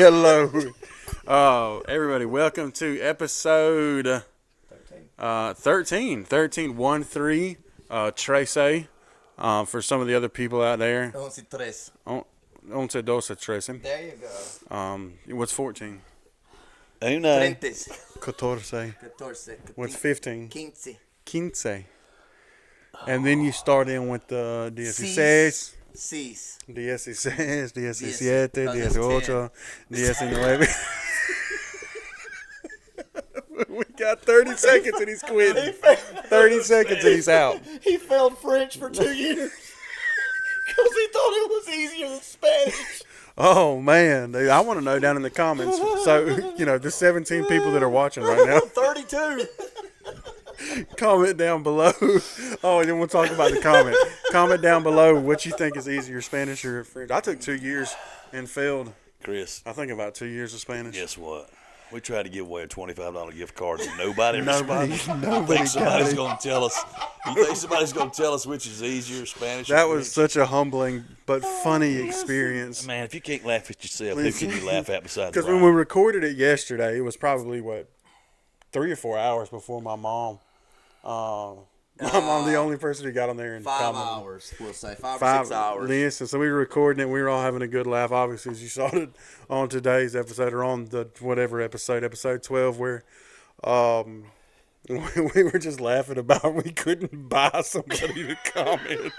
Hello. Everybody, welcome to episode 13. 1-3. Trace. For some of the other people out there. 11, 12, 13. There you go. What's 14? Una. 14. 14. What's 15? 15. 15. And then you start in with the 16. 6. 16, 17, 18, 19. We got 30 seconds and he's quitting. 30 seconds and he's out. He failed French for 2 years because he thought it was easier than Spanish. Oh, man. Dude, I want to know down in the comments. So, the 17 people that are watching right now. 32. Comment down below. Oh, and then we'll talk about the comment. Comment down below what you think is easier, Spanish or French. I took 2 years and failed. Chris, I think about 2 years of Spanish. guess what? We tried to give away a $25 gift card and nobody responded. Nobody You think somebody's going to tell us? You think somebody's going to tell us which is easier, Spanish or That French? was such a humbling but funny experience. Man, if you can't laugh at yourself, who can you laugh at besides Because Ryan? when we recorded it yesterday, it was probably, 3 or 4 hours before my mom. My mom, the only person who got on there and 5 commented. hours, we'll say. 5 or 6 hours. Listen, so we were recording it. We were all having a good laugh. Obviously, as you saw it on today's episode or on the whatever episode 12, where we were just laughing about we couldn't buy somebody to comment.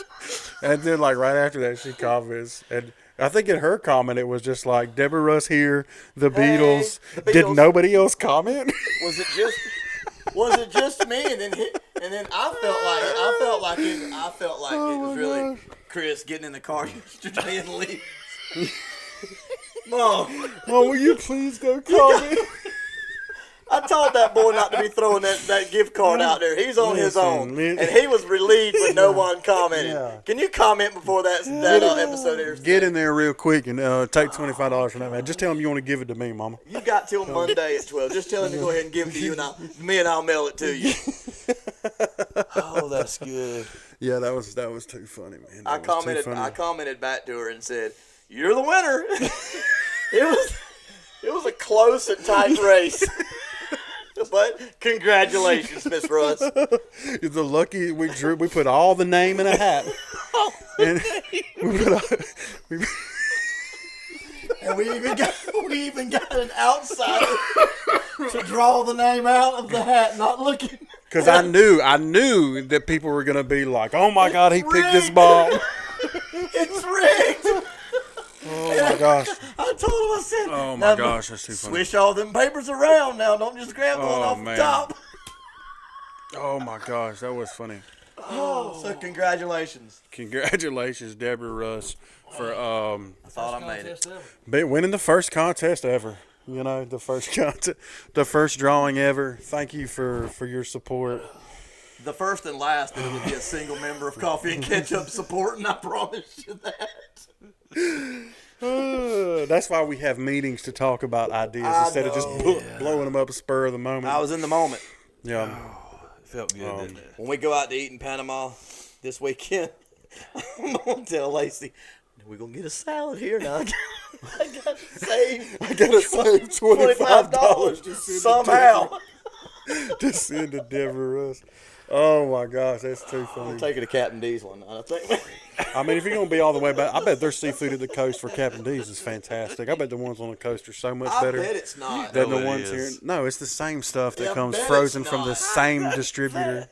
And then, right after that, she comments. And I think in her comment, it was just like, Deborah Russ here, the Beatles. The Beatles. Did nobody else comment? Was it just me? And then I felt like it was really Chris getting in the car yesterday and leaving. Mom, will you please go comment? I told that boy not to be throwing that gift card out there. He's on his own, and he was relieved when no one commented. Yeah. Can you comment before that episode airs? Get in there real quick and take $25 from that man. Just tell him you want to give it to me, Mama. You got till Monday at 12. Just tell him to go ahead and give it to you, and I'll mail it to you. Oh, that's good. Yeah, that was too funny, man. I commented back to her and said, "You're the winner." It was a close and tight race. But congratulations, Miss Russ. The lucky we put all the name in a hat. And we even got an outsider to draw the name out of the hat, not looking. Because I knew that people were gonna be like, "Oh my God, he picked this ball." It's rigged. Oh my gosh. I told him, I said, "Oh my gosh, that's too funny." Swish all them papers around now. Don't just grab one off the top. Oh my gosh, that was funny. Oh, so congratulations. Congratulations, Deborah Russ, for I thought I made it. winning the first contest ever. The first drawing ever. Thank you for your support. The first and last, there would be a single member of Coffee and Ketchup supporting. I promise you that. That's why we have meetings to talk about ideas instead of just blowing them up a spur of the moment. I was in the moment. Yeah. It felt good, didn't it? When we go out to eat in Panama this weekend, I'm going to tell Lacey, we're going to get a salad here now. I got to save $25 somehow. To send to Deborah Russ. Oh my gosh, that's too funny. I'm taking a Captain D's one. I think. I mean, if you're gonna be all the way back, I bet their seafood at the coast for Captain D's is fantastic. I bet the ones on the coast are so much better. I bet it's not. Than the ones here. No, it's the same stuff that comes frozen from the same distributor.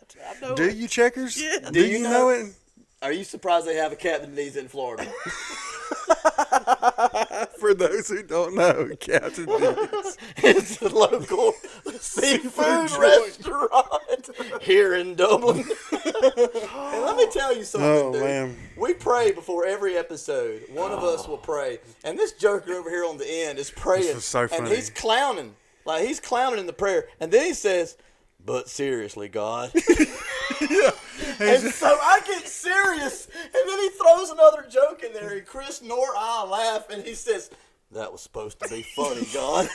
Do you, Checkers? Yeah. Do you know it? Are you surprised they have a Captain D's in Florida? For those who don't know, Captain D's. It's a local seafood restaurant here in Dublin. And let me tell you something, dude. Man. We pray before every episode. One of us will pray. And this joker over here on the end is praying. This is so funny. And he's clowning. He's clowning in the prayer. And then he says, "But seriously, God." Yeah. And so I get serious, and then he throws another joke in there, and Chris nor I laugh, and he says, "That was supposed to be funny, God."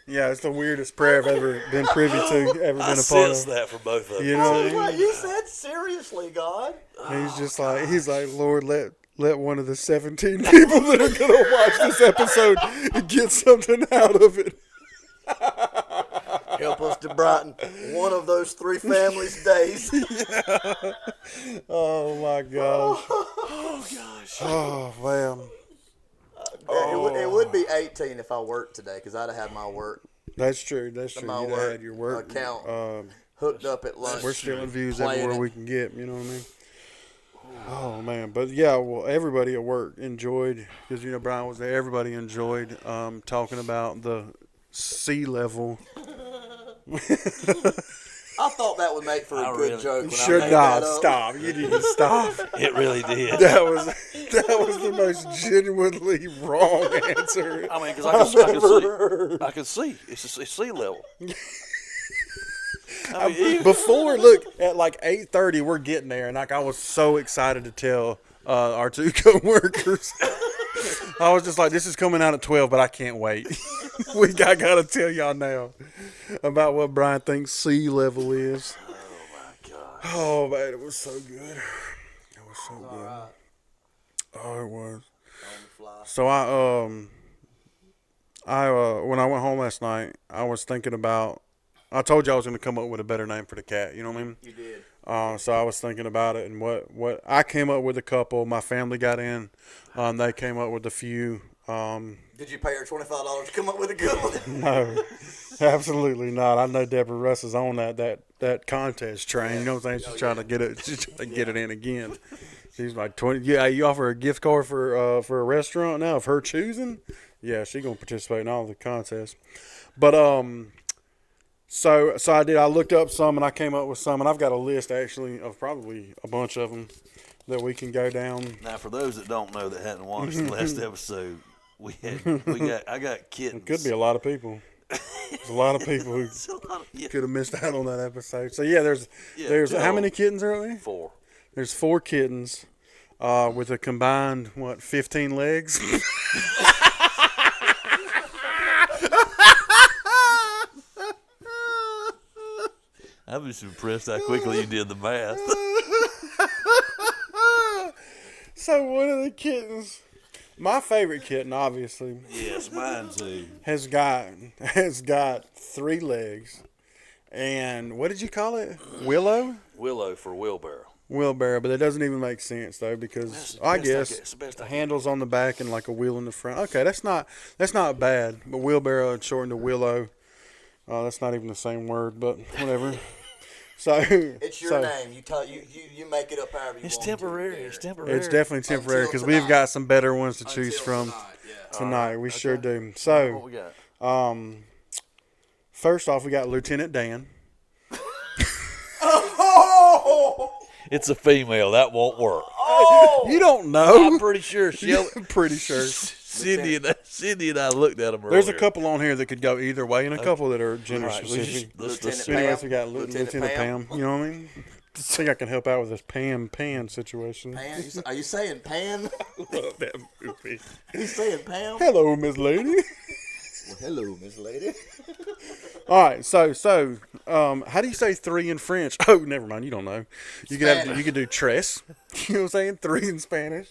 Yeah, it's the weirdest prayer I've ever been privy to, ever been a part sense of. that for both of them. You know what I mean? You said seriously, God. He's like, Lord, let one of the 17 people that are going to watch this episode get something out of it. Help us to brighten one of those 3 families' days. Oh, my gosh. Oh gosh. Oh, man. It would be 18 if I worked today, because I'd have had my work. That's true. That's true. My You'd have had your work account hooked up at lunch. We're stealing views playing everywhere it. we can get. You know what I mean? Oh, man. But, yeah, well, everybody at work enjoyed, because, Brian was there. Everybody enjoyed talking about the sea level. I thought that would make for a good joke. When Should I made not that up. stop. You need to stop. It really did. That was the most genuinely wrong answer. I mean, because I can see. It's sea level. I mean, Before, look, at like 8:30, we're getting there, and like I was so excited to tell our 2 coworkers. I was just like, this is coming out at 12, but I can't wait. I gotta tell y'all now about what Brian thinks sea level is. oh my god. Oh man, it was so good. It was so good. Right. Oh, it was. On the fly. So I when I went home last night, I was thinking about. I told you I was going to come up with a better name for the cat. You know what I mean? You did. So I was thinking about it, and what I came up with a couple. My family got in. They came up with a few. Did you pay her $25 to come up with a good one? No, absolutely not. I know Deborah Russ is on that contest train. You know what I'm saying? She's trying to get it. She's trying to get it in again. She's like 20. Yeah, you offer a gift card for a restaurant now of her choosing. Yeah, she's gonna participate in all the contests. But So I did. I looked up some, and I came up with some, and I've got a list actually of probably a bunch of them that we can go down. Now, for those that don't know that hadn't watched the last episode, I got kittens. It could be a lot of people. There's a lot of people who could have missed out on that episode. So yeah, there's how many kittens are there? 4. There's 4 kittens, with a combined 15 legs. I'm just impressed how quickly you did the math. So one of the kittens, my favorite kitten, obviously, Yes, mine too. has got 3 legs, and what did you call it? Willow for wheelbarrow. wheelbarrow, but that doesn't even make sense though, because I guess It's the best the I handle's on the back and like a wheel in the front. Okay, that's not bad. But wheelbarrow is shortened to willow. That's not even the same word, but whatever. So It's your name. You make it up however you It's want temporary. to. It's temporary. It's definitely temporary Until because we've tonight. got some better ones to Until choose from tonight, tonight. We sure do. What So we got? first off, we got Lieutenant Dan. Oh! It's a female. That won't work. You don't know. I'm pretty sure I'm pretty sure. Cindy and I looked at them earlier. There's a couple on here that could go either way, and a couple that are gender Right, specific. let's Anyways, Pam. we got Lieutenant Lieutenant Pam. Pam. You know what I mean? I think I can help out with this Pan situation. Pan? Are you saying Pan? Love that movie. You saying Pam? Hello, Miss Lady. Well, hello, Miss Lady. All right, so how do you say 3 in French? Oh, never mind. You don't know. You could do tres. You know what I'm saying? 3 in Spanish.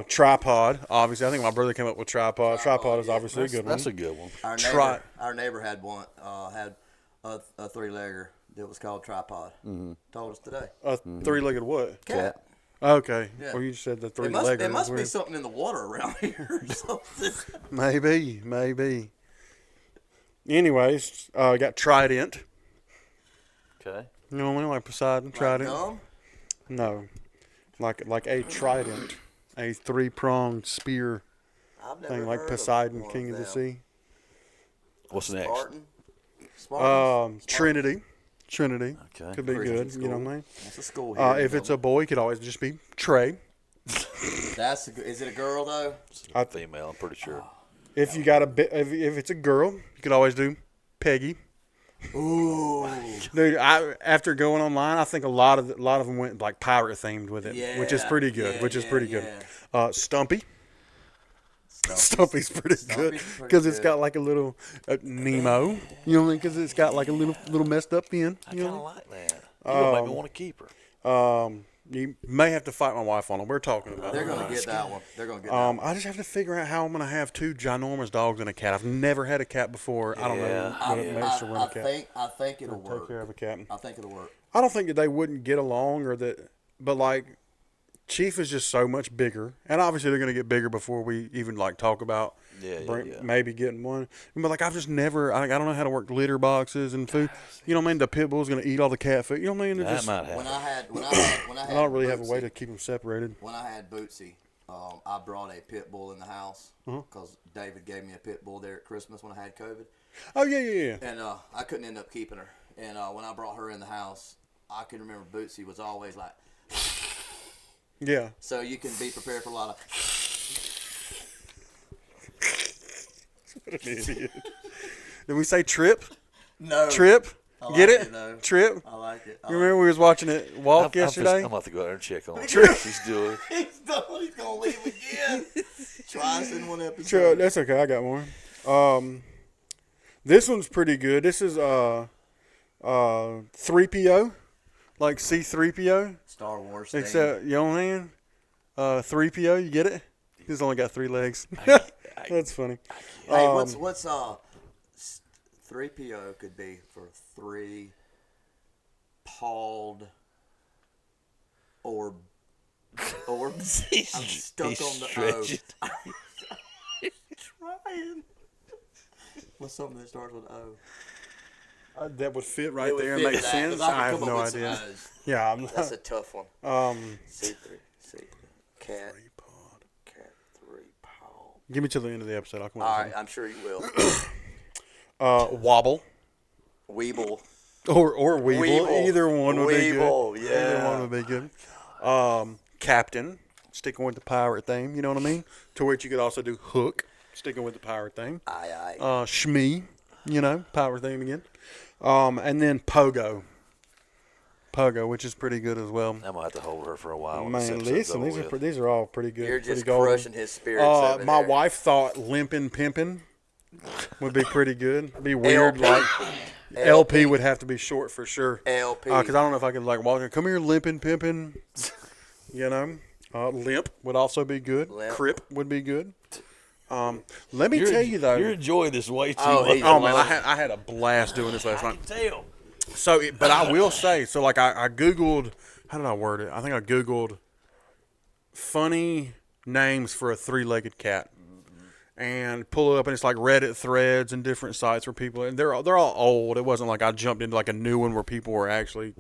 Tripod. Obviously, I think my brother came up with tripod. Tripod is obviously a good one. That's a good one. Our neighbor had one. Had a 3-legger that was called tripod. Mm-hmm. Told us today. A 3-legged what? Cat. Okay. Yeah. Well, you said the It 3-legged. must be something in the water around here or something. Maybe. Anyways, got Trident. Okay. You know what I mean? Like Poseidon, Trident. Gum? No, like a trident, a 3-pronged spear I've never thing, like heard Poseidon, of king of the them. sea. What's next? Spartans? Trinity Okay. could be Christian good. school. You know what I mean? That's a school here. If it's a boy, it could always just be Trey. Is it a girl though? Female, I'm pretty sure. If you got if it's a girl, you could always do Peggy. Ooh. Dude, after going online, I think a lot of them went like pirate themed with it, which is pretty good. Stumpy. Stumpy's pretty good because it's got like a little Nemo. You know what I mean? Because it's got like a little messed up fin. I You kind of know? like that. You gonna make me want to keep her. You may have to fight my wife on it. We're talking about They're it. gonna get that one. They're gonna get that one. I just have to figure out how I'm gonna have 2 ginormous dogs and a cat. I've never had a cat before. I don't know what it makes to run a cat. I think it'll work. Take care of a cat. I think it'll work. I don't think that they wouldn't get along or that, but like Chief is just so much bigger, and obviously they're gonna get bigger before we even like talk about maybe getting one. But like I've just never, I don't know how to work litter boxes and food. You know what I mean? The pit bull's gonna eat all the cat food. You know what I mean? That might happen. When I had I don't really have a Bootsy, way to keep them separated. When I had Bootsy, I brought a pit bull in the house because David gave me a pit bull there at Christmas when I had COVID. Oh yeah. And I couldn't end up keeping her. And when I brought her in the house, I can remember Bootsy was always like, yeah. so you can be prepared for a lot of. What an idiot. Did we say trip? No. Trip? I Get like it? though. Trip? I like it. You remember we was watching it walk yesterday? I'm about to go out there and check on her. Trip. She's doing. He's done. He's gonna leave again. Twice in one episode. Sure, that's okay. I got more. This one's pretty good. This is 3PO, like C3PO. Star Wars thing. Except you know what I mean? 3PO. You get it? He's only got 3 legs. That's funny. Hey, what's 3PO could be for 3 pawed orbs. I'm stuck on the O. Trying. What's something that starts with O? That would fit right It would there and fit make that, sense. 'cause I I could have come no up with some idea. O's. Yeah, I'm That's a tough one. C3. Cat. 3 paw. Give me till the end of the episode. I'll come up All with right, I'm sure you will. something. Wobble Weeble. or Weeble. Weeble. Either one would be Weeble, good. yeah. Either one would be good. Captain, sticking with the pirate theme. You know what I mean? To which you could also do Hook, sticking with the pirate theme. Aye. Shmee, pirate theme again. And then Pogo, which is pretty good as well. I'm gonna have to hold her for a while. when Man, this episode's listen, over with. these are all pretty good. You're pretty just golden. crushing his spirits over My there. wife thought Limpin' Pimpin' would be pretty good. It'd be weird, LP. like LP would have to be short for sure. LP. Because I don't know if I could like walk in. Come here, Limpin' Pimpin'. Limp would also be good. Limp. Crip would be good. Let me tell you though. You're enjoying this way too Oh, much. he's Oh man, I had a blast doing this last night. Tell. So, but I will say, so like I Googled, how did I word it? I think I Googled funny names for a 3-legged cat, and pull it up, and it's like Reddit threads and different sites where people, and they're all old. It wasn't like I jumped into like a new one where people were actually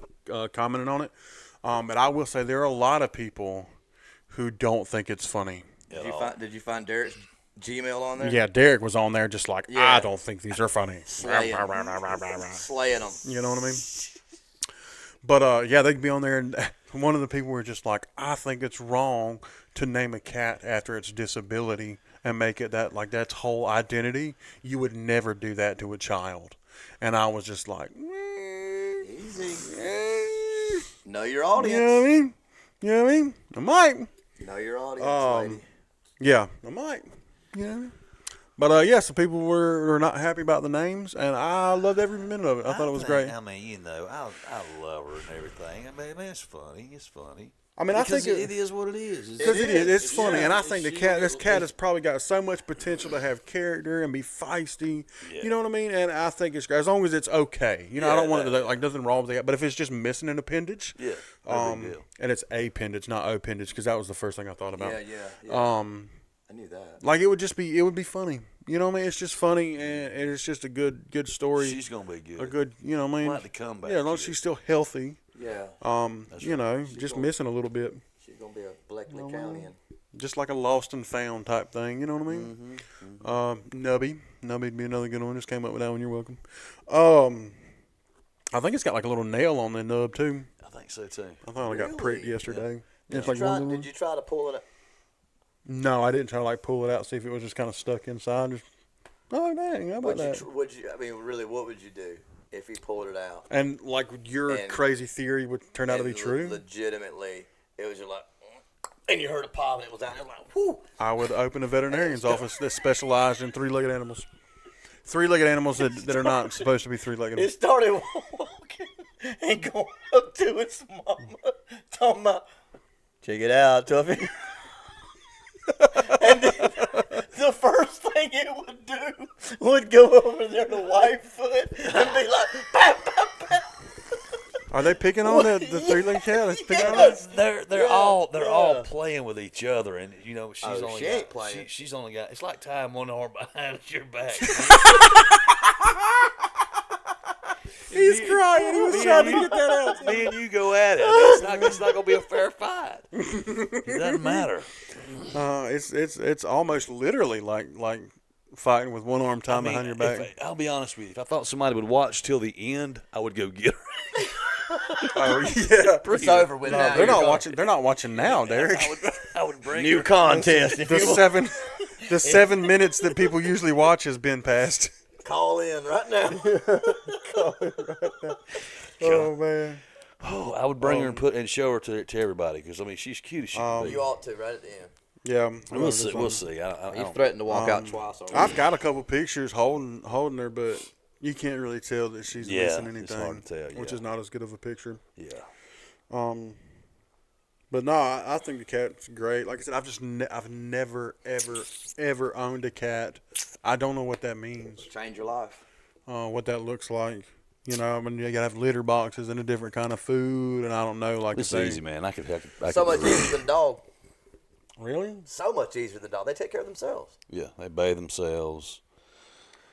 commenting on it. But I will say there are a lot of people who don't think it's funny. Did you find Derek's Gmail on there? Yeah, Derek was on there just like, Yeah. I don't think these are funny. Slaying them. You know what I mean? But yeah, they could be on there, and one of the people were just like, I think it's wrong to name a cat after its disability and make it that like that's whole identity. You would never do that to a child. And I was just like, Easy. eh. Know your audience. You know what I mean? You know what I mean? I might. Know your audience, lady. Yeah, I might. Yeah. But yeah, so people were not happy about the names, and I loved every minute of it. I thought it was great. I mean, I love her and everything. I mean, it's funny. It's funny. I mean, Because I think it is what it is. because it is. It's funny, Yeah. and I think this cat has probably got so much potential to have character and be feisty. Yeah. You know what I mean? And I think it's great as long as it's okay. You know, I don't want it to like nothing wrong with it. But if it's just missing an appendage, Yeah, no big deal. and it's appendage, not appendage, because that was the first thing I thought about. Yeah. I knew that. Like it would be funny. You know what I mean? It's just funny, and it's just a good story. She's gonna be good. A good, you know what I mean? Might have to come back Yeah, as long as to she's still healthy. Yeah. You know, just gonna- missing a little bit. She's gonna be a Bleckley County and Just like a lost and found type thing, you know what I mean? Nubby'd be another good one. Just came up with that one. You're welcome. I think it's got like a little nail on the nub too. I think so too. I thought I got pricked Really? yesterday. Did It's you like try- one of did those- you try to pull it up? No, I didn't try to like pull it out, see if it was just kind of stuck inside. Just oh dang, how about that? I mean, really, what would you do if he pulled it out? And like your And- crazy theory would turn out to be And true. Legitimately, it was just like, and you heard a pop, and it was out. It was like, whoo. I would open a veterinarian's office that specialized in 3-legged animals. 3-legged animals that are not supposed to be 3-legged. It started walking and going up to its mama, talking about, Check it out, Tuffy. And then the first thing it would do would go over there to Whitefoot and be like, "Pap, pap, pap." Are they picking on the three-legged cat? It's picking on Yes. it? They're all playing with each other, and you know she's she ain't playing. She's only got. It's like tying one arm behind your back. He's crying. He was trying to get that out. Me and you go at it. I mean, it's not gonna be a fair fight. It doesn't matter. It's almost literally like fighting with one arm tied behind your back. I'll be honest with you. If I thought somebody would watch till the end, I would go get her. Oh yeah, It's over with now. they're not watching. They're not watching now, Derek. I would bring New her. contest. If The you the 7 minutes that people usually watch has been passed. call in right now. Oh man. Oh, I would bring her and show her to everybody because I mean she's cute as she can be. You ought to right at the end. Yeah, We'll see. We'll see. I You've don't, threatened to walk out twice already. I've got a couple pictures holding her, but you can't really tell that she's missing anything. it's hard to tell, which yeah. is not as good of a picture. yeah. But no, I think the cat's great. Like I said, I've never ever owned a cat. I don't know what that means. Change your life. What that looks like. You know, I mean, you gotta have litter boxes and a different kind of food, and I don't know. Like It's easy, man. I could So much easier than a dog. Really? So much easier than a dog. They take care of themselves. Yeah, they bathe themselves.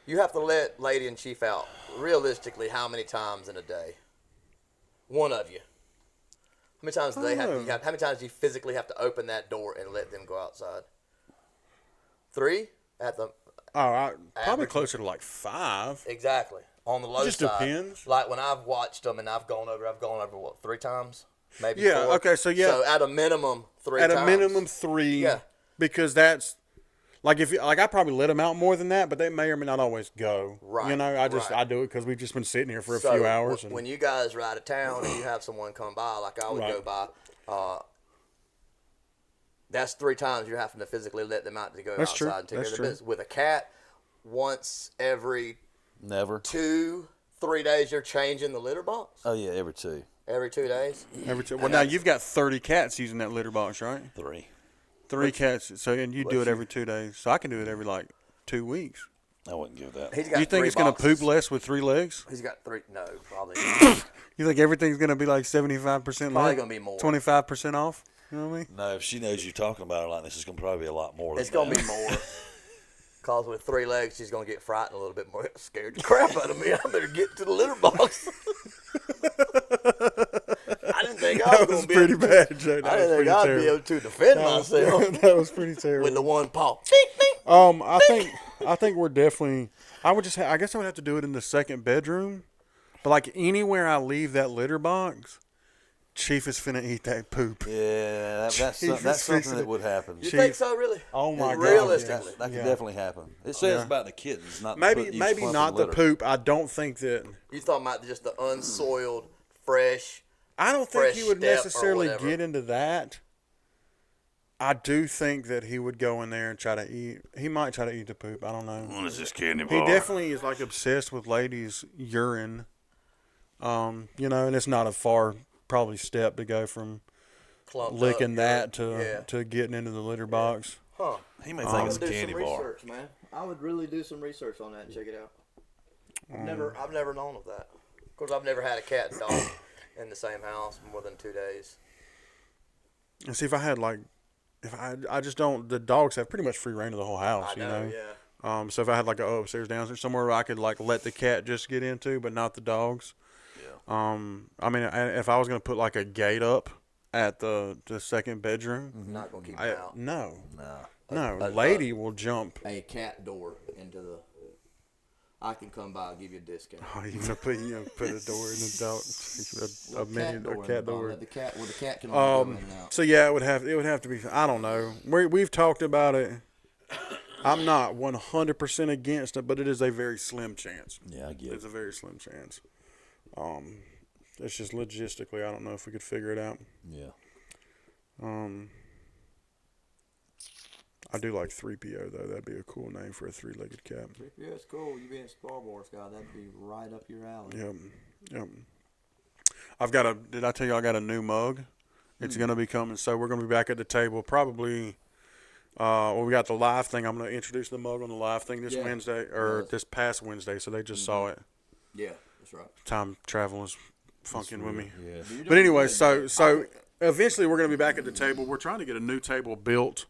You have to let Lady and Chief out. Realistically, how many times in a day? One of you. How many times do they have? How many times do you physically have to open that door and let them go outside? 3 at the. Oh, probably Average. closer to like 5. Exactly. On the low Just side. depends. Like when I've watched them and I've gone over what, 3 times? Maybe Yeah, 4. okay, so yeah. So at a minimum 3 At times. a minimum 3. Yeah. Because that's like I probably let them out more than that, but they may or may not always go. Right, You know, I right. do it because we've just been sitting here for a So few hours. when you guys are out of town and you have someone come by, like I would Right. go by, that's 3 times you're having to physically let them out to go That's outside true. and take care That's of true. their business. With a cat, once every Never. 2-3 days, you're changing the litter box. Oh yeah, every 2, Every 2 days. Well, now you've got 30 cats using that litter box, right? 3. 3 cats. So and you do it every 2 days. So I can do it every like 2 weeks. I wouldn't give that. He's got You think 3 it's going to boxes. poop less with 3 legs? He's got 3. No, probably. You think everything's going to be like 75% Probably less? gonna be more. 25% off? You know what I mean? No, if she knows you're talking about her like this, it's gonna probably be a lot more. It's than gonna that. be more. Cause with 3 legs, she's gonna get frightened a little bit more. Scared the crap out of me. I better get to the litter box. I didn't think I was That was pretty bad, Jay. I didn't think I'd be able to defend myself That was pretty terrible. with the one paw. Ding, ding. I think we're definitely. I guess I would have to do it in the second bedroom, but like anywhere I leave that litter box, Chief is finna eat that poop. Yeah, that's Jesus something fixing that it. would happen. You think so, really? Oh my God! Realistically. That could Yeah. definitely happen. It says Yeah. about the kittens, not Maybe the maybe not the poop. I don't think that. You talking about just the unsoiled, fresh? I don't think he Fresh would step or necessarily whatever. get into that. I do think that he would go in there and try to eat. He might try to eat the poop. I don't know. What is this candy He bar? definitely is like obsessed with ladies' urine. You know, and it's not a far probably step to go from Clumped licking up, that yeah. to getting into the litter box. Huh. He may think it's a do candy some bar. research, man. I would really do some research on that and check it out. I've never known of that. Of course, I've never had a cat and dog in the same house more than 2 days. And see, if I had like, I just don't. The dogs have pretty much free reign of the whole house. I know, yeah. So if I had like a upstairs, downstairs, somewhere where I could like let the cat just get into, but not the dogs. Yeah. I mean, if I was gonna put like a gate up at the second bedroom, Not gonna keep them out. no, No. lady will jump. A cat door into the. I can come by and give you a discount. Oh, you're gonna put a door in the dog, a cat door. The cat can only go in and out. So yeah, it would have to be. I don't know. We've talked about it. I'm not 100% against it, but it is a very slim chance. Yeah, I get It's it. a very slim chance. It's just logistically, I don't know if we could figure it out. Yeah. I do like 3PO though. That'd be a cool name for a 3-legged cat. Yeah, it's cool. You being a Star Wars guy, that'd be right up your alley. Yep. Did I tell you I got a new mug? It's going to be coming. So we're going to be back at the table probably. We got the live thing. I'm going to introduce the mug on the live thing this Wednesday or this past Wednesday. So they just saw it. Yeah, that's right. Time travel is funking with me. Yeah. But anyway, so eventually we're going to be back at the table. We're trying to get a new table built,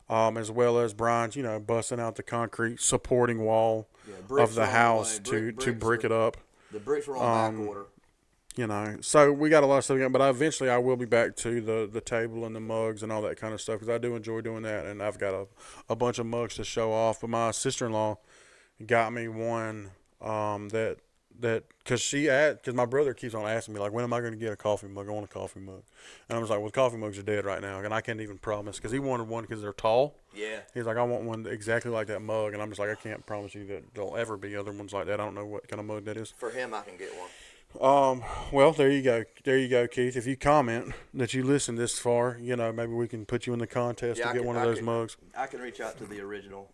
as well as Brian's, busting out the concrete supporting wall of the house to brick it up. The bricks are on back order. So we got a lot of stuff going, but eventually I will be back to the table and the mugs and all that kind of stuff because I do enjoy doing that, and I've got a bunch of mugs to show off. But my sister-in-law got me one because my brother keeps on asking me, like, when am I going to get a coffee mug? I want a coffee mug. And I was like, well, coffee mugs are dead right now, and I can't even promise because he wanted one because they're tall. Yeah. He's like, I want one exactly like that mug, and I'm just like, I can't promise you that there'll ever be other ones like that. I don't know what kind of mug that is. For him, I can get one. Well, there you go. There you go, Keith. If you comment that you listened this far, maybe we can put you in the contest to get one of those mugs. I can reach out to the original.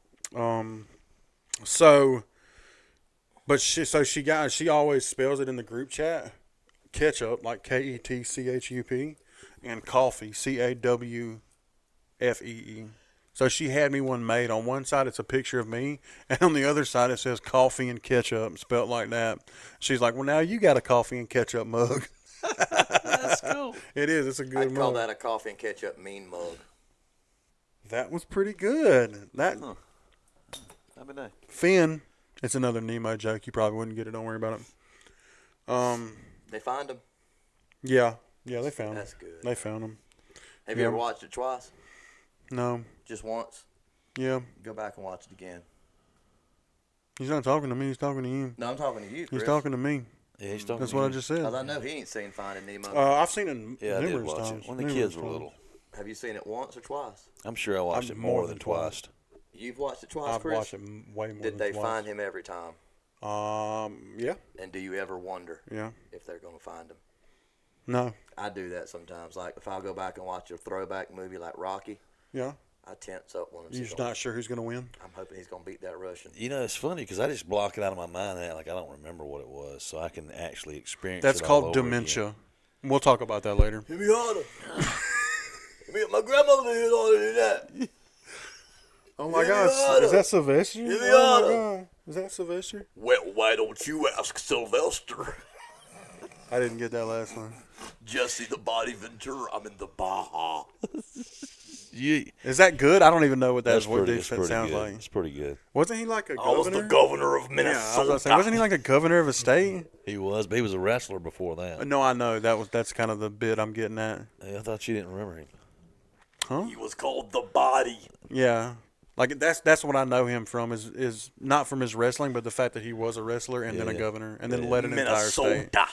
She always spells it in the group chat, ketchup, like KETCHUP, and coffee, CAWFEE. So she had me one made. On one side, it's a picture of me, and on the other side, it says coffee and ketchup, spelt like that. She's like, well, now you got a coffee and ketchup mug. That's cool. It is. It's a good mug. I'd call that a coffee and ketchup mean mug. That was pretty good. Have a day. Finn, it's another Nemo joke. You probably wouldn't get it. Don't worry about it. They find him? Yeah, they found him. That's good. They found him. Have you ever watched it twice? No. Just once? Yeah. Go back and watch it again. He's not talking to me. He's talking to you. No, I'm talking to you, Chris. He's talking to me. Yeah, he's talking That's to what you. I just said. Because I know he ain't seen Finding Nemo. I've seen it I did numerous watch times. it when the kids were little. Have you seen it once or twice? I'm sure I watched it more than twice. You've watched it twice, Chris? I've watched it way more than twice. Did they find him every time? Yeah. And do you ever wonder if they're going to find him? No. I do that sometimes. Like, if I go back and watch a throwback movie like Rocky, Yeah. I tense up when You're just not sure who's going to win? I'm hoping he's going to beat that Russian. It's funny because I just block it out of my mind and act like I don't remember what it was, so I can actually experience That's it all called over dementia. again. We'll talk about that later. Hit me harder. My grandmother did all do that. Oh my God. Is that Sylvester? Hit me Oh harder. my God. Is that Sylvester? Well, why don't you ask Sylvester? I didn't get that last one. Jesse the Body Ventura, I'm in the Baja. Yeah. Is that good? I don't even know what That's what pretty, that it's pretty sounds good. like. It's pretty good. Wasn't he like a I was governor? the governor of Yeah, I was Minnesota. about to say, wasn't he like a governor of a state? He was, but he was a wrestler before that. No, I know. That's kind of the bit I'm getting at. Hey, I thought you didn't remember him. Huh? He was called the Body. Yeah. Like that's what I know him from is not from his wrestling, but the fact that he was a wrestler and then a governor and then led an entire state. Minnesota.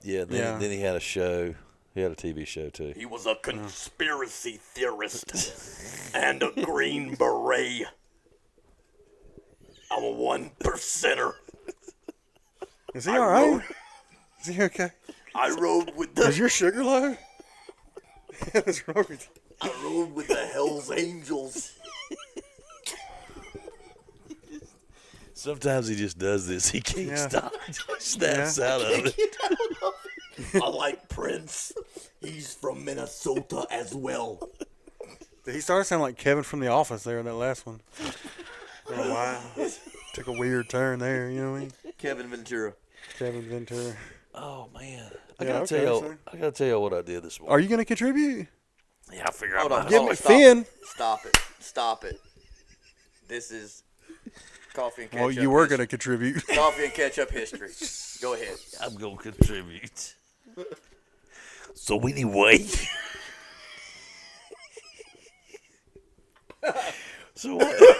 Yeah, then he had a show. He had a TV show, too. He was a conspiracy theorist and a Green Beret. I'm a 1%er. Is he all right? Is he okay? I rode with Is the your sugar low? What's wrong with you? I rode with the Hell's Angels. Sometimes he just does this. He can't stop. He just snaps out of it. I like Prince. He's from Minnesota as well. He started sounding like Kevin from The Office there in that last one. Oh, wow. Took a weird turn there, you know what I mean? Kevin Ventura. Kevin Ventura. Oh, man. I Yeah, gotta okay, tell you what I did this morning. Are you going to contribute? Yeah, I figure Hold out. on. Give me Stop. Finn. Stop it. This is coffee and ketchup. Well, you were going to contribute. Coffee and ketchup history. Go ahead. I'm gonna contribute. So anyway, so what?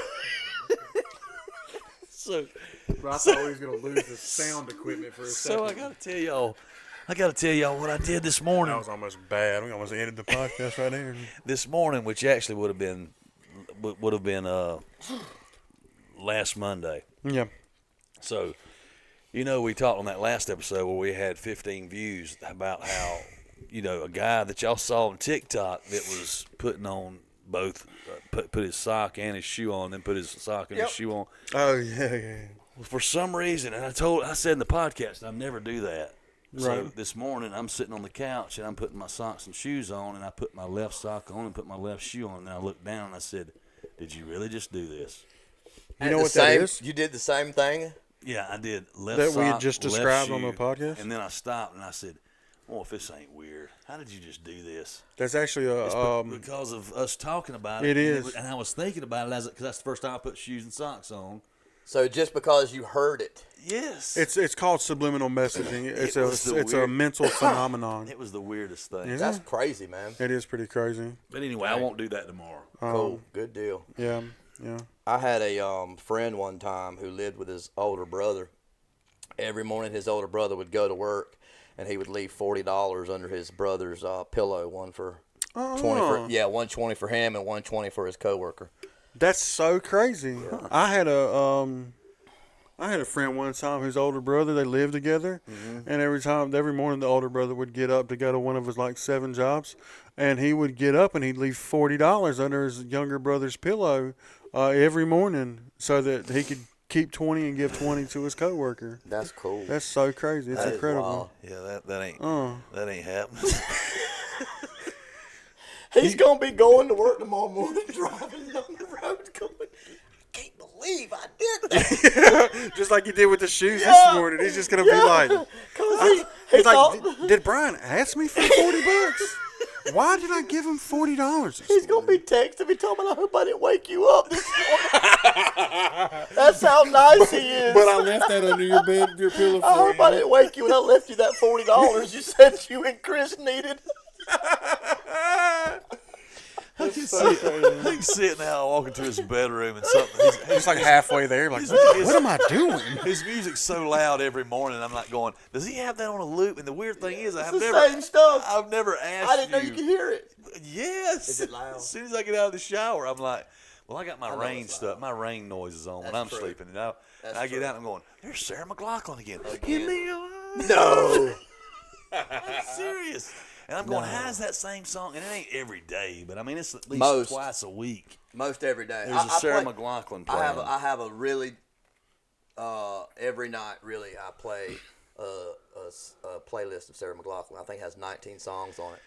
so I thought we was going to lose the sound equipment for a second. I gotta tell y'all what I did this morning. That was almost bad. We almost ended the podcast right there. This morning, which actually would have been last Monday. Yeah. So, we talked on that last episode where we had 15 views about how, a guy that y'all saw on TikTok that was putting on both, put his sock and his shoe on, then put his sock and his shoe on. Oh, yeah. For some reason, and I said in the podcast, I never do that. So Right. this morning I'm sitting on the couch and I'm putting my socks and shoes on, and I put my left sock on and put my left shoe on, and I looked down and I said, "Did you really just do this?" You know what that is? You did the same thing? Yeah, I did. Left That sock, we had just left described on the shoe, podcast? and then I stopped and I said, "Oh, if this ain't weird, how did you just do this?" That's actually It's a because of us talking about it. It is. And I was thinking about it because that's the first time I put shoes and socks on. So just because you heard it. Yes. it's called subliminal messaging. It's a weird- mental phenomenon. It was the weirdest thing. Yeah. That's crazy, man. It is pretty crazy. But anyway, I won't do that tomorrow. Cool. Good deal. Yeah, yeah. I had a friend one time who lived with his older brother. Every morning his older brother would go to work, and he would leave $40 under his brother's pillow, one for 20 for, $120 for him and $120 for his coworker. That's so crazy. Yeah. I had a friend one time whose older brother, they lived together, and every morning the older brother would get up to go to one of his like 7 jobs, and he would get up and he'd leave $40 under his younger brother's pillow every morning so that he could keep 20 and give 20 to his coworker. That's cool. That's so crazy. It's incredible. Yeah, that ain't happening. He's gonna be going to work tomorrow morning, driving down the road, going, "I can't believe I did that." Just like he did with the shoes this morning. He's just gonna be like, He he's thought, like, did Brian ask me for $40? Why did I give him $40? he's gonna be texting me, telling me, "I hope I didn't wake you up this morning." That's how nice he is. But I left that under your bed, your pillow I for hope I didn't wake you when I left you that $40 you said you and Chris needed. I can see it now. I walk into his bedroom and something. He's like halfway there, like, his- what am I doing? His music's so loud every morning. I'm like going, does he have that on a loop? And the weird thing is, It's the same stuff. I've never asked I didn't know you could hear it. Yes. Is it loud? As soon as I get out of the shower, I'm like, well, I got my know rain it's stuff. My rain noise is on when That's I'm true. sleeping. And That's I get true. out and I'm going, there's Sarah McLachlan again. Again. Give me a... No. I'm serious. And I'm going, how's that same song? And it ain't every day, but I mean, it's at least Most. twice a week. Most every day. There's a Sarah McLachlan playing. I have a really every night. Really, I play a playlist of Sarah McLachlan. I think it has 19 songs on it.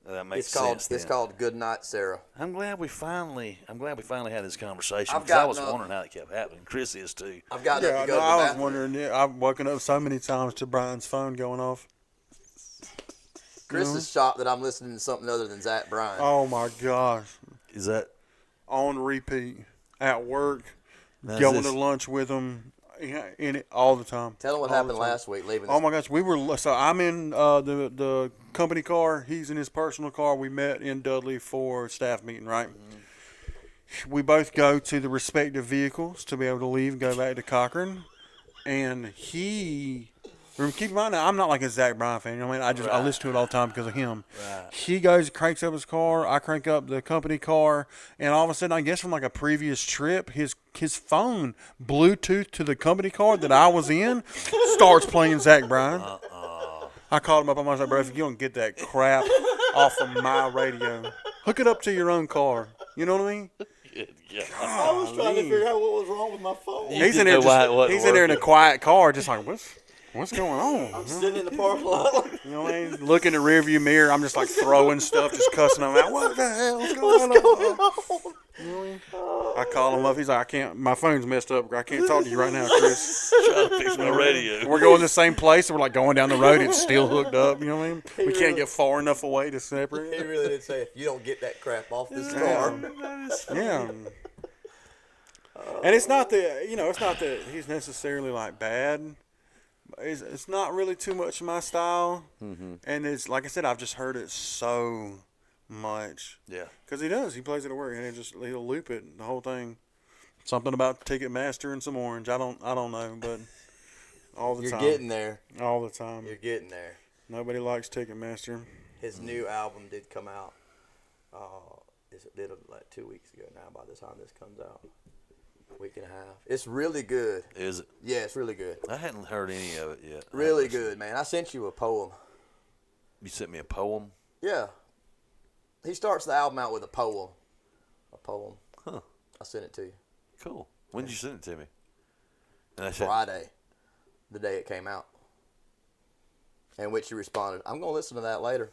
That makes It's called sense. It's then. called Good Night, Sarah. I'm glad we finally had this conversation I've because I gotten was up- wondering how it kept happening. Chris is too. I've gotten up Yeah, to go no, to the I was bathroom. wondering. I've woken up so many times to Brian's phone going off. Chris is shocked that I'm listening to something other than Zach Bryan. Oh my gosh. Is that On repeat. At work. Now, is Going this- to lunch with him. In it all the time. Tell him what All happened the time. last week. Leaving. Oh my gosh, so I'm in the company car. He's in his personal car. We met in Dudley for staff meeting, right? We both go to the respective vehicles to be able to leave and go back to Cochran. And keep in mind, I'm not like a Zach Bryan fan. I mean, I listen to it all the time because of him. Right. He cranks up his car. I crank up the company car, and all of a sudden, I guess from like a previous trip, his phone Bluetooth to the company car that I was in starts playing Zach Bryan. I called him up. I was like, bro, if you don't get that crap off of my radio, hook it up to your own car. You know what I mean? I was trying to figure out what was wrong with my phone. He's in there. He's in there in a quiet car, just like what's going on? I'm sitting in the parking lot. You know what I mean? Looking in the rearview mirror, I'm just like throwing stuff, just cussing him out. What the hell's going on? You know what I mean? I call him up. He's like, I can't. My phone's messed up. I can't talk to you right now, Chris. Trying to fix my radio. We're going the same place. And we're like going down the road. It's still hooked up. You know what I mean? We can't get far enough away to separate. He really did say, if you don't get that crap off this car. Yeah. And it's not that he's necessarily like bad. It's not really too much my style. Mm-hmm. And it's like I said, I've just heard it so much. Yeah. Because he does. He plays it at work, and he'll loop it, the whole thing. Something about Ticketmaster and some orange. I don't know, but all the time. You're getting there. All the time. You're getting there. Nobody likes Ticketmaster. His new album did come out. It did like 2 weeks ago now. By the time this comes out, week and a half. It's really good. Is it? Yeah, it's really good. I hadn't heard any of it yet. Really good, man. I sent you a poem. You sent me a poem? Yeah. He starts the album out with a poem. Huh. I sent it to you. Cool. When did you send it to me? And I said, Friday, the day it came out. In which you responded, I'm going to listen to that later.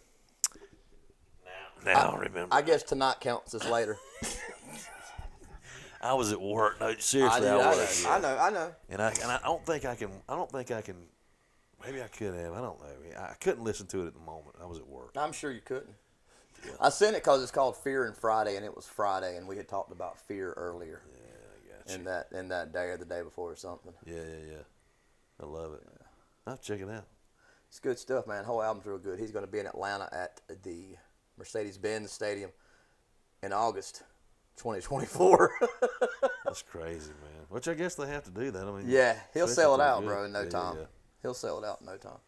Now I remember. I guess tonight counts as later. I was at work. No, seriously, I was. I know. And I don't think I can. Maybe I could have. I don't know. I couldn't listen to it at the moment. I was at work. I'm sure you couldn't. Yeah. I sent it because it's called Fear and Friday, and it was Friday, and we had talked about fear earlier. Yeah, I got you. In that day or the day before or something. Yeah. I love it. Yeah. I'll check it out. It's good stuff, man. The whole album's real good. He's going to be in Atlanta at the Mercedes-Benz Stadium in August 2024. That's crazy, man. Which I guess they have to do that. I mean, yeah, he'll sell it out, good. bro, in no time. Yeah. He'll sell it out in no time.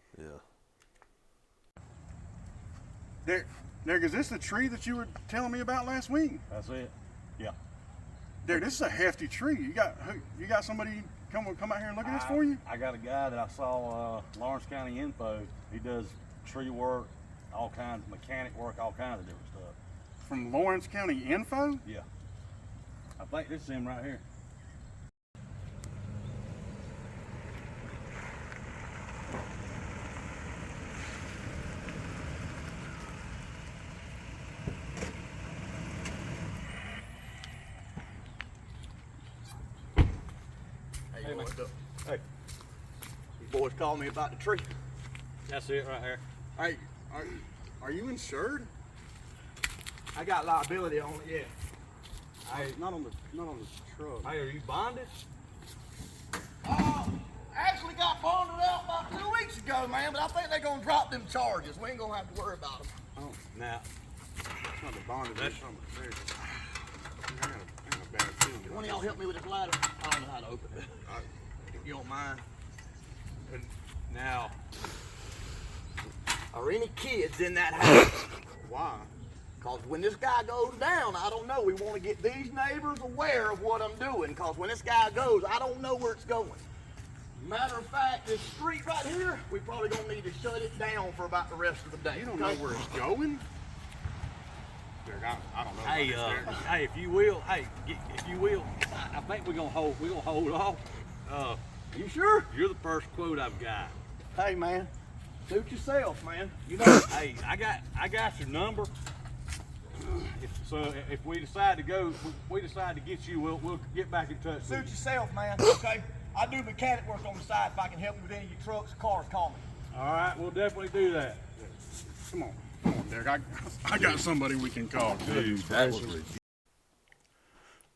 Yeah. Derek, is this the tree that you were telling me about last week? That's it. Yeah. Derek, this is a hefty tree. You got somebody come out here and look at this for you? I got a guy that I saw, Lawrence County Info. He does tree work, all kinds of mechanic work, all kinds of different stuff. From Lawrence County Info? Yeah. I think this is him right here. Hey, man. Hey, These boys called me about the tree. that's it right here. Hey, are you insured? I got liability on it, yeah. Hey, Not on the truck. hey, are you bonded? Actually got bonded out about 2 weeks ago, man, but I think they're going to drop them charges. We ain't going to have to worry about them. Oh, Now, it's not the bond. That's- It's on the tree. I got a bad feeling. One of y'all help me with this ladder? I don't know how to open it. If you don't mind. now, Are any kids in that house? Why? Because when this guy goes down, I don't know. We want to get these neighbors aware of what I'm doing. Because when this guy goes, I don't know where it's going. Matter of fact, this street right here, we probably going to need to shut it down for about the rest of the day. You don't know where it's going? Derek, I don't know. hey, about this, Derek. hey, if you will, I think we're gonna hold off. You sure? You're the first quote I've got. Hey, man. Suit yourself, man. You know, hey, I got your number. If we decide to go, we decide to get you, we'll get back in touch with Suit you. yourself, man. Okay? I do mechanic work on the side. If I can help you with any of your trucks or cars, call me. All right, we'll definitely do that. Come on, Derek. I got somebody we can call. Dude, that was ridiculous.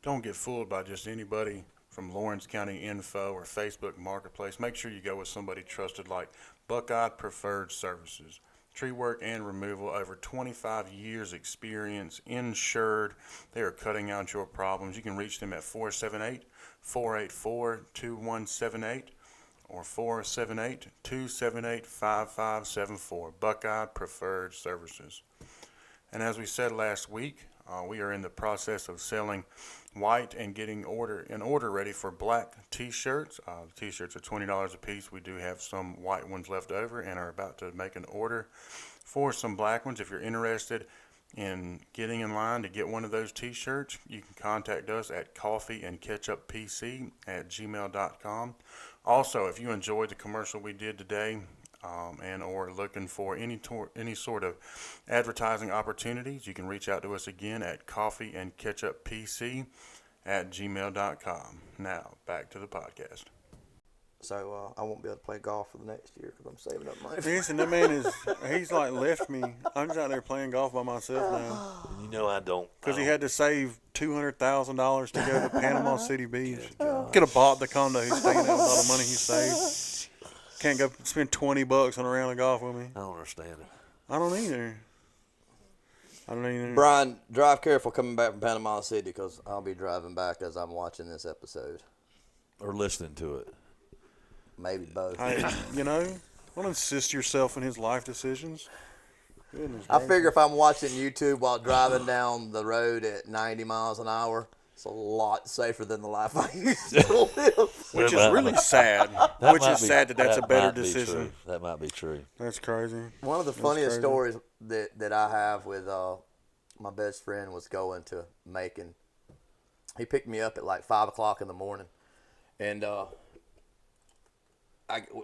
Don't get fooled by just anybody from Lawrence County Info or Facebook Marketplace. Make sure you go with somebody trusted like Buckeye Preferred Services. Tree work and removal, over 25 years experience, insured. They are cutting out your problems. You can reach them at 478-484-2178 or 478-278-5574. Buckeye Preferred Services. And as we said last week, we are in the process of selling white and getting an order ready for black t-shirts. The t-shirts are $20 a piece. We do have some white ones left over and are about to make an order for some black ones. If you're interested in getting in line to get one of those t-shirts, you can contact us at coffeeandcatchuppc at gmail.com. Also, if you enjoyed the commercial we did today, and or looking for any sort of advertising opportunities, you can reach out to us again at coffeeandcatchuppc at gmail.com. Now, back to the podcast. So I won't be able to play golf for the next year because I'm saving up money. Listen, that man he's like left me. I'm just out there playing golf by myself now. You know I don't. Because he had to save $200,000 to go to Panama City Beach. Could have bought the condo he's staying at with all the money he saved. Can't go spend $20 on a round of golf with me. I don't understand it. I don't either. Brian, drive careful coming back from Panama City because I'll be driving back as I'm watching this episode. Or listening to it. Maybe both. Don't insist yourself in his life decisions. Goodness I gracious. figure if I'm watching YouTube while driving down the road at 90 miles an hour, it's a lot safer than the life I used to live. Which is really sad. That's a better decision. That might be true. That's crazy. One of the funniest stories that I have with my best friend was going to Macon. He picked me up at like 5 o'clock in the morning. And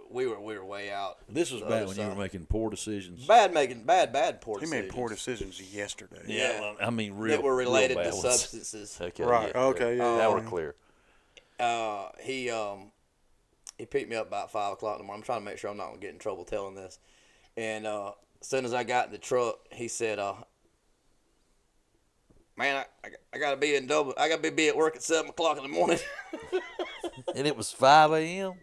we were way out. This was the bad other when you were side. making poor decisions. Bad poor He decisions. made poor decisions yesterday. Yeah, well, I mean, real that were related real to bad ones. substances. Okay, Right. yeah, Okay, yeah, Now yeah. we're clear. He picked me up about 5 o'clock in the morning. I'm trying to make sure I'm not gonna get in trouble telling this. And as soon as I got in the truck, he said, "Man, I gotta be in Dublin. I gotta be at work at 7 o'clock in the morning." And it was 5 a.m.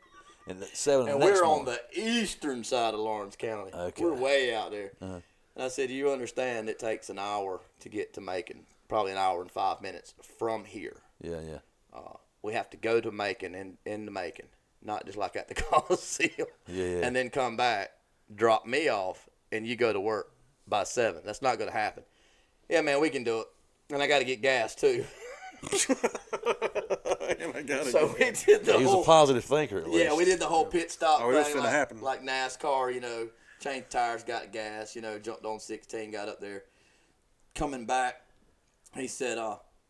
and 7 And the next we're on morning. the eastern side of Lawrence County. Okay. We're way out there. Uh-huh. And I said, "You understand it takes an hour to get to Macon, probably an hour and 5 minutes from here. Yeah. We have to go to Macon and into Macon, not just like at the Coliseum. Yeah. And then come back, drop me off, and you go to work by 7. That's not going to happen." "Yeah, man, we can do it. And I got to get gas, too." So we did the He was whole... a positive thinker, at least. Yeah, we did the whole pit stop Oh, it was thing, finna like, happen. like NASCAR, changed tires, got gas, jumped on 16, got up there. Coming back, he said,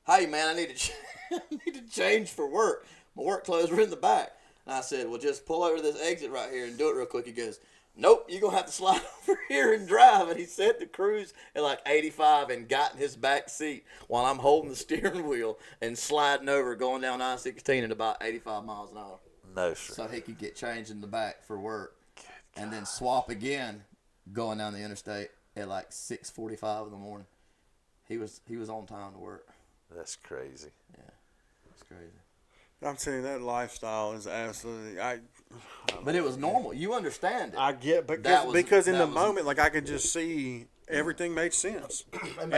"Hey, man, I need to I need to change for work. My work clothes are in the back." And I said, "Well, just pull over to this exit right here and do it real quick." He goes, "Nope, you're going to have to slide over here and drive." And he set the cruise at like 85 and got in his back seat while I'm holding the steering wheel and sliding over, going down I-16 at about 85 miles an hour. No, sir. So he could get changed in the back for work. And then swap again going down the interstate at like 6:45 in the morning. He was on time to work. That's crazy. Yeah, it's crazy. I'm telling you, that lifestyle is absolutely. But it was normal. You understand it. I get, because in the moment, like I could just see everything made sense. It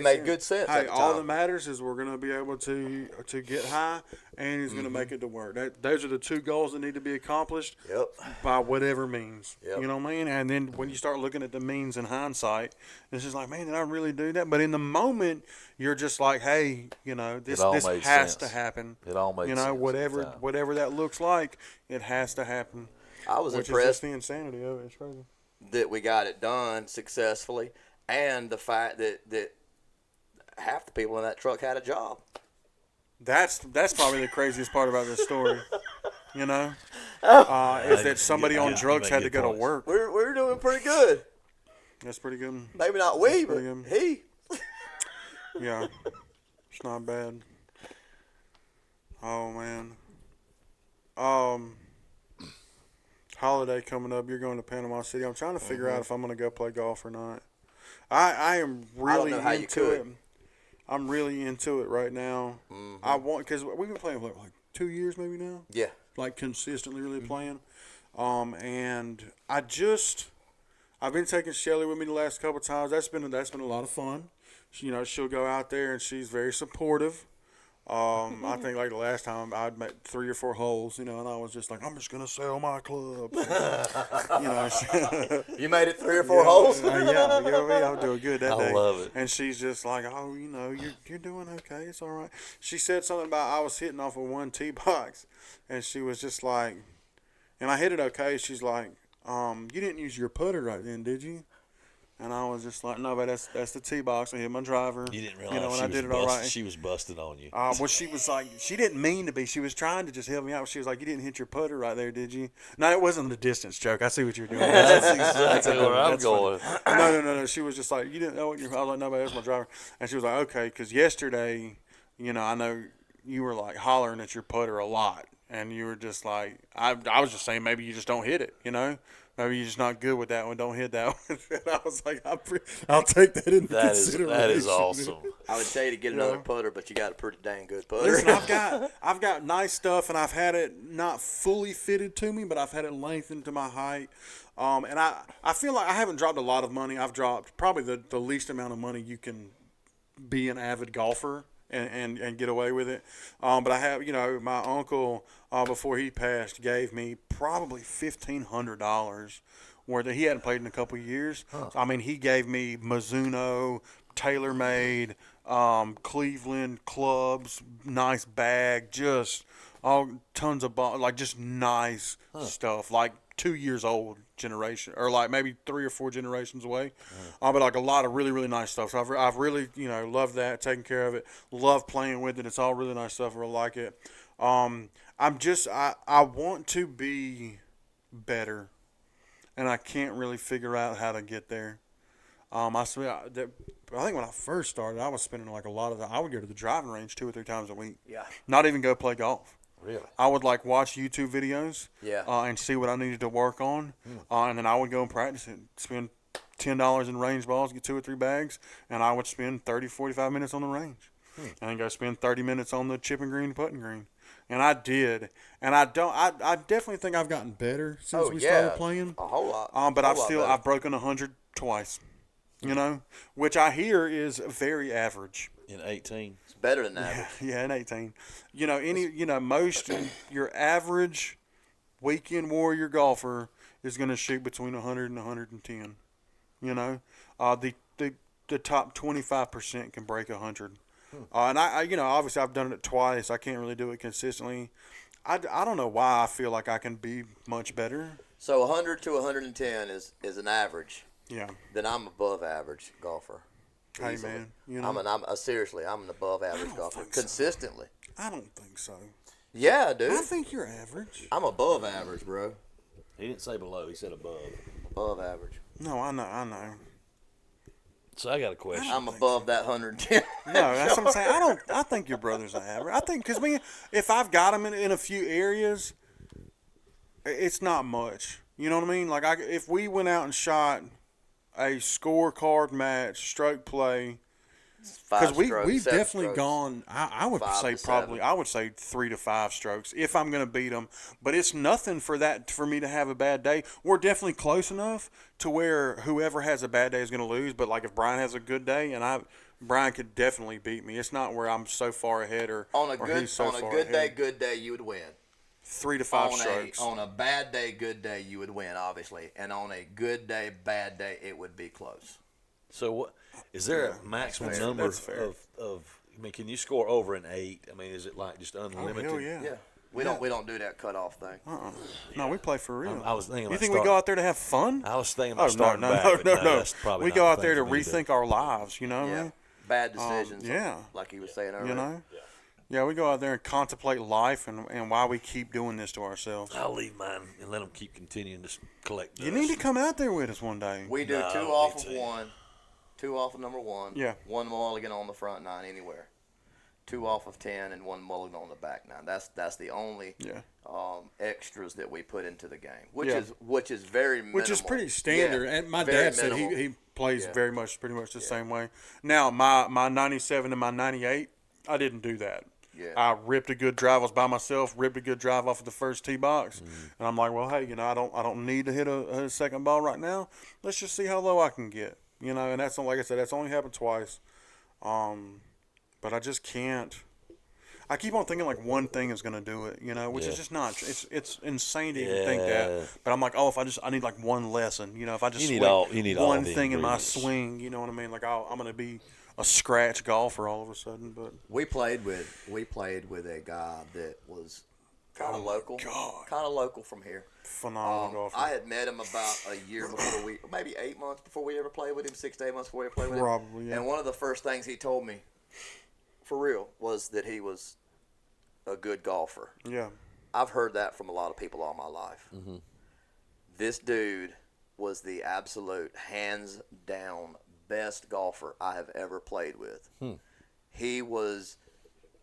made good sense. Hey, at the all time. that matters is we're going to be able to get high, and he's going to make it to work. Those are the two goals that need to be accomplished. Yep. By whatever means. Yep. You know what I mean? And then when you start looking at the means in hindsight, it's just like, man, did I really do that? But in the moment, you're just like, hey, this all this made has sense. to happen. It all made sense at the time. whatever that looks like, it has to happen. I was Which impressed is just the insanity of it. It's crazy. that we got it done successfully, and the fact that half the people in that truck had a job. That's probably the craziest part about this story. Is that somebody on drugs had to go to work. We're doing pretty good. That's pretty good. Maybe not we, but pretty good. he. Yeah, it's not bad. Oh man. Holiday coming up. You're going to Panama City. I'm trying to figure out if I'm going to go play golf or not. I am really know how you into could. it. I'm really into it right now. I want, because we've been playing for like 2 years maybe now. Yeah. Like consistently really playing. And I've been taking Shelly with me the last couple of times. That's been a lot of fun. She'll go out there and she's very supportive. I think like the last time I'd made 3 or 4 holes, and I was just like, I'm just gonna sell my club. You made it 3 or 4 holes. Yeah, you know what I mean? I'm doing good that day. I love it. And she's just like, oh, you're doing okay. It's all right. She said something about I was hitting off of one tee box, and she was just like, and I hit it okay. She's like, you didn't use your putter right then, did you? And I was just like, no, but that's the tee box. I hit my driver. You didn't realize when she I was did it all right. she was busting on you. Well, she was like, she didn't mean to be. She was trying to just help me out. She was like, you didn't hit your putter right there, did you? No, it wasn't the distance joke. I see what you're doing. That's exactly where I'm That's going. No. She was just like, you didn't know what your. I was like, no, but that's my driver. And she was like, okay, because yesterday, I know you were like hollering at your putter a lot, and you were just like, I was just saying maybe you just don't hit it, Maybe you're just not good with that one. Don't hit that one. And I was like, I'll take that into consideration. That is awesome. I would tell you to get another putter, but you got a pretty dang good putter. Listen, I've got nice stuff, and I've had it not fully fitted to me, but I've had it lengthened to my height. And I feel like I haven't dropped a lot of money. I've dropped probably the least amount of money you can be an avid golfer and get away with it. But I have, my uncle, before he passed, gave me probably $1,500 worth of, he hadn't played in a couple of years. Huh. So, he gave me Mizuno, TaylorMade, Cleveland clubs, nice bag, just all tons of, just nice stuff, like 2 years old generation, or like maybe 3 or 4 generations away. But like a lot of really, really nice stuff. So I've really, loved that, taking care of it, love playing with it. It's all really nice stuff. I really like it. I want to be better, and I can't really figure out how to get there. I think when I first started, I was spending like a lot of I would go to the driving range 2 or 3 times a week. Yeah. Not even go play golf. Really? I would like watch YouTube videos. Yeah. And see what I needed to work on, and then I would go and practice it. Spend $10 in range balls, get 2 or 3 bags, and I would spend 30, 45 minutes on the range, and then go spend 30 minutes on the chipping green, putting green. And I did, and I definitely think I've gotten better since we started playing. A whole lot. But I've I've broken 100 twice, which I hear is very average. In 18. It's better than average. Yeah, in 18. Most your average weekend warrior golfer is going to shoot between 100 and 110. The top 25% can break 100. And I obviously I've done it twice. I can't really do it consistently. I don't know why I feel like I can be much better. So 100 to 110 is an average. Yeah. Then I'm above average golfer. Hey Easily. man, seriously, I'm an above average golfer consistently. I don't think so. Yeah, dude. I think you're average. I'm above average, bro. He didn't say below. He said above. Above average. No, I know. So I got a question. I'm above that 110. No, that's what I'm saying. I think your brother's average. I think because if I've got him in a few areas, it's not much. You know what I mean? Like if we went out and shot a scorecard match, stroke play, because we've definitely gone. I would say probably 7. I would say 3 to 5 strokes if I'm going to beat them. But it's nothing for me to have a bad day. We're definitely close enough to where whoever has a bad day is going to lose. But like if Brian has a good day, Brian could definitely beat me. It's not where I'm so far ahead on a good day, you would win. 3 to 5 strokes. On a bad day, good day, you would win, obviously. And on a good day, bad day, it would be close. So what is there a maximum number of? I mean, can you score over an 8? I mean, is it like just unlimited? Oh, hell yeah. Yeah. We don't do that cutoff thing. No, we play for real. I was thinking. You think we go out there to have fun? I was thinking about starting no, back. No. That's probably we not go the out there thing to for me rethink our lives. You know. Yeah. Bad decisions. Yeah. Like he was saying earlier. Yeah, we go out there and contemplate life and why we keep doing this to ourselves. I'll leave mine and let them keep continuing to collect dust. You need to come out there with us one day. We do 2 off of 1, 2 off of number 1. Yeah. 1 mulligan on the front 9 anywhere. 2 off of 10 and 1 mulligan on the back 9. That's the only extras that we put into the game, which is very minimal. Which is pretty standard. Yeah, and my dad said he plays pretty much the same way. Now my 97 and my 98, I didn't do that. Yeah. I ripped a good drive. I was by myself. Ripped a good drive off of the first tee box, and I'm like, well, hey, I don't need to hit a second ball right now. Let's just see how low I can get, And that's like I said, that's only happened twice, but I just can't. I keep on thinking like one thing is gonna do it, which is just not. It's insane to even think that. But I'm like, I need like one lesson, If I just you need one all the thing in my ingredients. swing, you know what I mean? Like I'm gonna be a scratch golfer all of a sudden, but we played with a guy that was kind of local from here. Phenomenal golfer. I had met him about a year before maybe 8 months before we ever played with him, 6 to 8 months before we played with him. Probably, yeah. And one of the first things he told me, for real, was that he was a good golfer. Yeah. I've heard that from a lot of people all my life. Mm-hmm. This dude was the absolute hands down best golfer I have ever played with. He was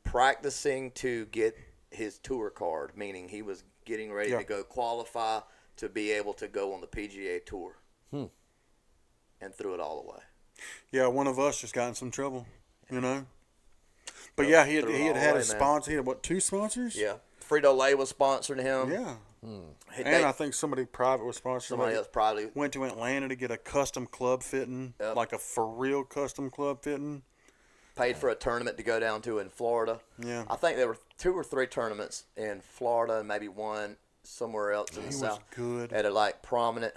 practicing to get his tour card, meaning he was getting ready to go qualify to be able to go on the PGA Tour. And threw it all away. Yeah, one of us just got in some trouble, But yeah, he had a sponsor. He had 2 sponsors? Yeah. Frito-Lay was sponsoring him. Yeah. And I think somebody private was sponsoring him. Somebody else probably went to Atlanta to get a custom club fitting, like a for real custom club fitting. Paid for a tournament to go down to in Florida. Yeah. I think there were 2 or 3 tournaments in Florida and maybe one somewhere else in the South. He was good. At a prominent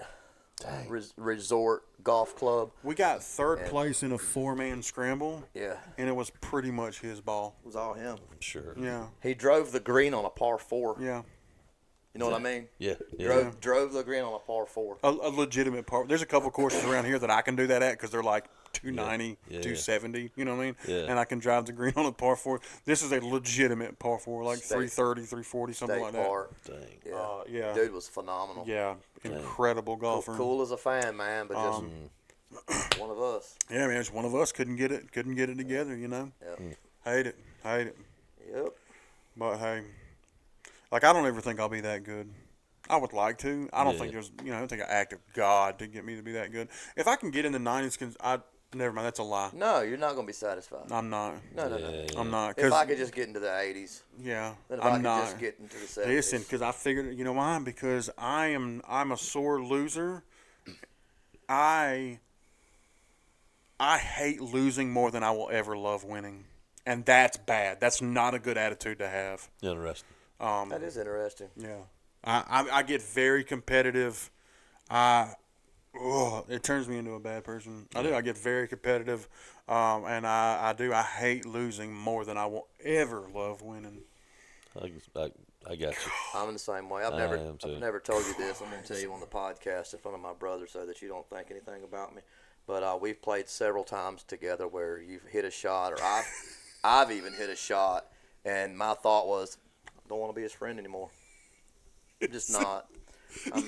resort golf club. We got 3rd place in a 4-man scramble. Yeah. And it was pretty much his ball. It was all him. Sure. Yeah. He drove the green on a par 4. Yeah. You know what I mean? Yeah. Drove the green on a par 4. A legitimate par. There's a couple courses around here that I can do that at because they're like 290, Yeah. 270. You know what I mean? Yeah. And I can drive the green on a par 4. This is a legitimate par 4, like State- 330, 340, something State like that. Park. Dang. Yeah. Yeah. Dude was phenomenal. Yeah, incredible golfer. Cool as a fan, man, but just one of us. Yeah, man, it's one of us couldn't get it together. You know. Yep. Hate it. Yep. But hey, like I don't ever think I'll be that good. I would like to. I don't Yeah. think there's, I don't think an act of God to get me to be that good. If I can get in the 90s, never mind. That's a lie. No, you're not gonna be satisfied. I'm not. No. Yeah. I'm not. If I could just get into the 80s, yeah, then if I I'm could not. just get into the 70s. Listen, because I figured, you know why? Because I'm a sore loser. I hate losing more than I will ever love winning, and that's bad. That's not a good attitude to have. Interesting. That is interesting. Yeah, I get very competitive. It turns me into a bad person. I do. I get very competitive, and I do. I hate losing more than I will ever love winning. I got you. I'm in the same way. I've am too. never told you this. I'm gonna tell you on the podcast in front of my brother so that you don't think anything about me. But we've played several times together where you've hit a shot, or I've even hit a shot, and my thought was, I don't want to be his friend anymore. I'm just not. I'm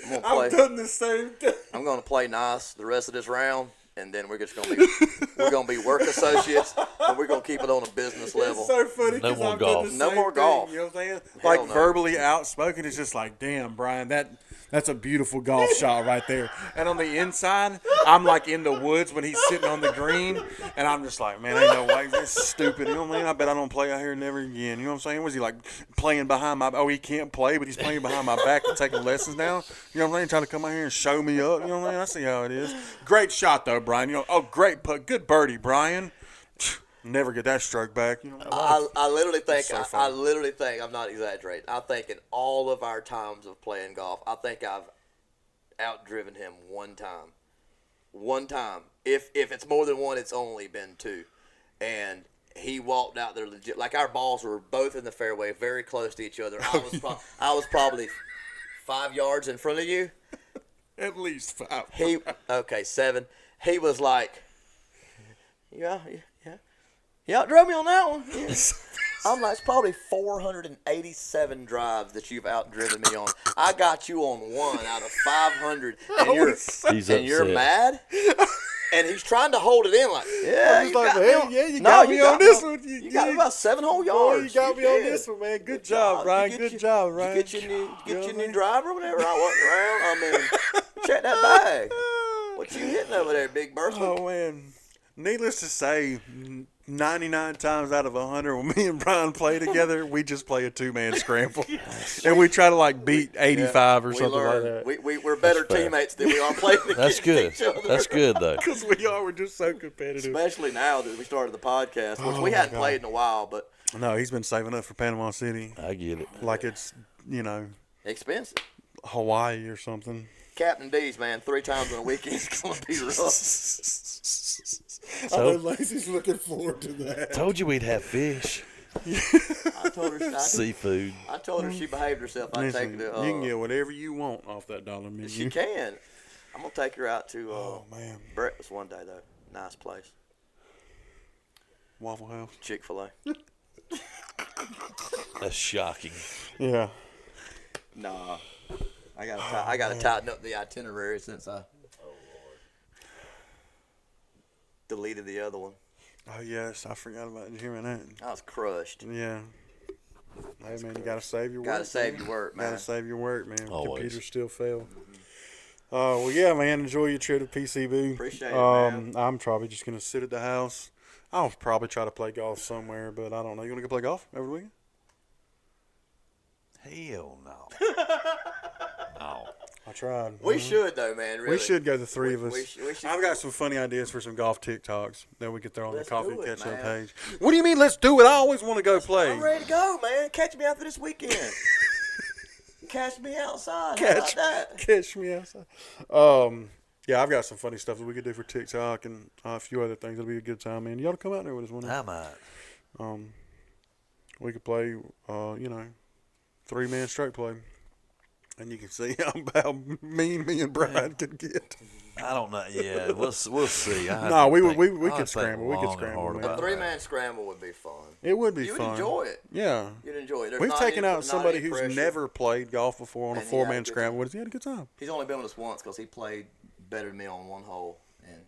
gonna play. I've done the same thing. I'm gonna play nice the rest of this round, and then we're just gonna be work associates, and we're gonna keep it on a business level. It's so funny No because more I've golf. done the No same more thing, golf. You know what I'm saying? Hell Like no. verbally outspoken, it's just like, damn, Brian, that's a beautiful golf shot right there. And on the inside, I'm like in the woods when he's sitting on the green, and I'm just like, man, ain't no way, that's stupid. You know what I mean? I bet I don't play out here never again. You know what I'm saying? Was he like playing behind my? Oh, he can't play, but he's playing behind my back and taking lessons now. You know what I'm saying? Trying to come out here and show me up. You know what I mean? I see how it is. Great shot though, Brian. You know, oh, great putt, good birdie, Brian. Never get that stroke back. You know. I literally think so I funny. literally think I'm not exaggerating. I think in all of our times of playing golf, I think I've outdriven him one time. One time. If it's more than one, it's only been two. And he walked out there legit. Like our balls were both in the fairway, very close to each other. I was probably 5 yards in front of you. At least 5. 7. He was like, yeah. You outdrove me on that one. Yeah. I'm like, it's probably 487 drives that you've outdriven me on. I got you on one out of 500, and you're mad? And he's trying to hold it in like, yeah, you got me on this one. You got me about 7 whole yards. You got me on this one, man. Good job, Brian. Good job, Brian. You get your new driver whenever I wasn't around. I mean, check that bag. What you hitting over there, Big Bertha? Oh, man. Needless to say, 99 times out of 100, when me and Brian play together, we just play a two-man scramble. And we try to, like, beat 85 or something like that. We're better teammates than we are playing That's against good. each other. That's good though. Because we're just so competitive. Especially now that we started the podcast, which we hadn't played in a while, but No, he's been saving up for Panama City. I get it. Like it's, expensive. Hawaii or something. Captain D's, man, 3 times in a weekend is going to be rough. I know Lacey's looking forward to that. Told you we'd have fish, I told her seafood. I told her she behaved herself. I'd take Listen, her to, you can get whatever you want off that dollar menu. she can. I'm going to take her out to Oh, man. breakfast one day, though. Nice place. Waffle House. Chick-fil-A. That's shocking. Yeah. Nah. I gotta tighten up the itinerary since I deleted the other one. Oh, yes. I forgot about hearing that. I was crushed. Yeah. Hey, man, you got to save your work. Gotta save your work, man. Got to save your work, man. Always. Computers still fail. Well, yeah, man. Enjoy your trip to PCB. Appreciate it, man. I'm probably just going to sit at the house. I'll probably try to play golf somewhere, but I don't know. You want to go play golf over the weekend? Hell no. No. I tried. We should, though, man. Really. We should go, the three of us. we should- I've got some funny ideas for some golf TikToks that we could throw on Let's the Coffee do and it, Catch Up man. page. What do you mean, let's do it? I always want to go play. I'm ready to go, man. Catch me after this weekend. Catch me outside. How about that? Catch me outside. Yeah, I've got some funny stuff that we could do for TikTok and a few other things. It'll be a good time, man. You ought to come out there with us one night. I might. We could play, 3-man straight play. And you can see how mean me and Brian can get. I don't know. Yeah, we'll see. No, we could scramble. We could scramble, man. A 3-man scramble would be fun. It would be You fun. would enjoy it. Yeah. You'd enjoy it. There's We've not taken any- out not somebody any who's pressure. never played golf before on a And he had a 4-man good scramble. time. He had a good time. He's only been with us once because he played better than me on one hole and